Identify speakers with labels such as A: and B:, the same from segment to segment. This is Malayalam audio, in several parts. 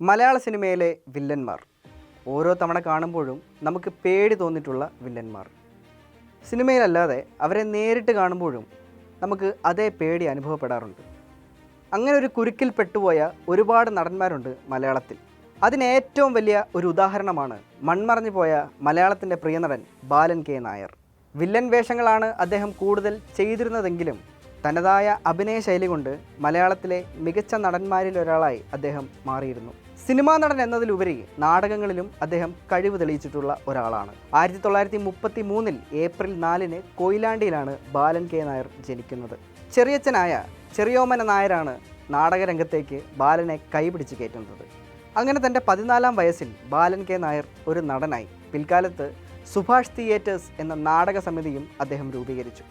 A: മലയാള സിനിമയിലെ വില്ലന്മാർ ഓരോ തവണ കാണുമ്പോഴും നമുക്ക് പേടി തോന്നിയിട്ടുള്ള വില്ലന്മാർ. സിനിമയിലല്ലാതെ അവരെ നേരിട്ട് കാണുമ്പോഴും നമുക്ക് അതേ പേടി അനുഭവപ്പെടാറുണ്ട്. അങ്ങനെ ഒരു കുരുക്കിൽ പെട്ടുപോയ ഒരുപാട് നടന്മാരുണ്ട് മലയാളത്തിൽ. അതിന് ഏറ്റവും വലിയ ഒരു ഉദാഹരണമാണ് മൺമറഞ്ഞു പോയ മലയാളത്തിൻ്റെ പ്രിയനടൻ ബാലൻ കെ നായർ. വില്ലൻ വേഷങ്ങളാണ് അദ്ദേഹം കൂടുതൽ ചെയ്തിരുന്നതെങ്കിലും തനതായ അഭിനയ ശൈലി കൊണ്ട് മലയാളത്തിലെ മികച്ച നടന്മാരിൽ ഒരാളായി അദ്ദേഹം മാറിയിരുന്നു. സിനിമാ നടൻ എന്നതിലുപരി നാടകങ്ങളിലും അദ്ദേഹം കഴിവ് തെളിയിച്ചിട്ടുള്ള ഒരാളാണ്. 1933 ഏപ്രിൽ 4 കൊയിലാണ്ടിയിലാണ് ബാലൻ കെ നായർ ജനിക്കുന്നത്. ചെറിയച്ഛനായ ചെറിയോമന നായരാണ് നാടകരംഗത്തേക്ക് ബാലനെ കൈപിടിച്ച് കയറ്റുന്നത്. അങ്ങനെ തൻ്റെ 14-ാം വയസ്സിൽ ബാലൻ കെ നായർ ഒരു നടനായി. പിൽക്കാലത്ത് സുഭാഷ് തിയേറ്റേഴ്സ് എന്ന നാടക സമിതിയും അദ്ദേഹം രൂപീകരിച്ചു.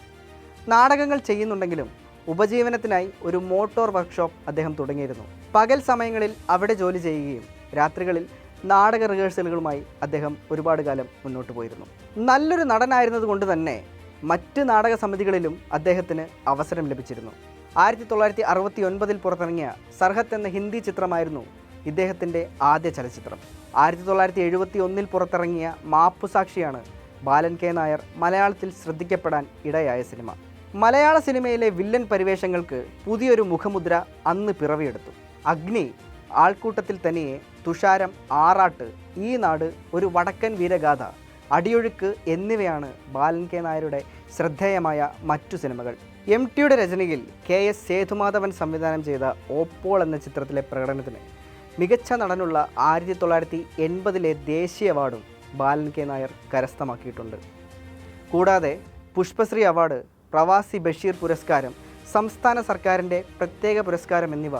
A: നാടകങ്ങൾ ചെയ്യുന്നുണ്ടെങ്കിലും ഉപജീവനത്തിനായി ഒരു മോട്ടോർ വർക്ക്ഷോപ്പ് അദ്ദേഹം തുടങ്ങിയിരുന്നു. പകൽ സമയങ്ങളിൽ അവിടെ ജോലി ചെയ്യുകയും രാത്രികളിൽ നാടക റിഹേഴ്സലുകളുമായി അദ്ദേഹം ഒരുപാട് കാലം മുന്നോട്ട് പോയിരുന്നു. നല്ലൊരു നടനായിരുന്നത് കൊണ്ട് തന്നെ മറ്റ് നാടക സമിതികളിലും അദ്ദേഹത്തിന് അവസരം ലഭിച്ചിരുന്നു. 1969 പുറത്തിറങ്ങിയ സർഹത്ത് എന്ന ഹിന്ദി ചിത്രമായിരുന്നു ഇദ്ദേഹത്തിൻ്റെ ആദ്യ ചലച്ചിത്രം. 1971 പുറത്തിറങ്ങിയ മാപ്പുസാക്ഷിയാണ് ബാലൻ കെ നായർ മലയാളത്തിൽ ശ്രദ്ധിക്കപ്പെടാൻ ഇടയായ സിനിമ. മലയാള സിനിമയിലെ വില്ലൻ പരിവേഷങ്ങൾക്ക് പുതിയൊരു മുഖമുദ്ര അന്ന് പിറവിയെടുത്തു. അഗ്നി, ആൾക്കൂട്ടത്തിൽ തനിയെ, തുഷാരം, ആറാട്ട്, ഈ നാട്, ഒരു വടക്കൻ വീരഗാഥ, അടിയൊഴുക്ക് എന്നിവയാണ് ബാലൻ കെ നായരുടെ ശ്രദ്ധേയമായ മറ്റു സിനിമകൾ. MTയുടെ രചനയിൽ KS സേതുമാധവൻ സംവിധാനം ചെയ്ത ഓപ്പോൾ എന്ന ചിത്രത്തിലെ പ്രകടനത്തിന് മികച്ച നടനുള്ള 1980 ദേശീയ അവാർഡും ബാലൻ കെ നായർ കരസ്ഥമാക്കിയിട്ടുണ്ട്. കൂടാതെ പുഷ്പശ്രീ അവാർഡ്, പ്രവാസി ബഷീർ പുരസ്കാരം, സംസ്ഥാന സർക്കാരിൻ്റെ പ്രത്യേക പുരസ്കാരം എന്നിവ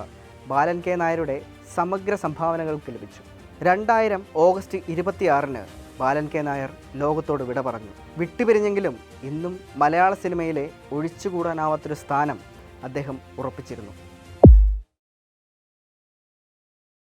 A: ബാലൻ കെ നായരുടെ സമഗ്ര സംഭാവനകൾക്ക് ലഭിച്ചു. 2000 ഓഗസ്റ്റ് 26 ബാലൻ കെ നായർ ലോകത്തോട് വിട പറഞ്ഞു. വിട്ടുപിരിഞ്ഞെങ്കിലും ഇന്നും മലയാള സിനിമയിലെ ഒഴിച്ചുകൂടാനാവാത്തൊരു സ്ഥാനം അദ്ദേഹം ഉറപ്പിച്ചിരുന്നു.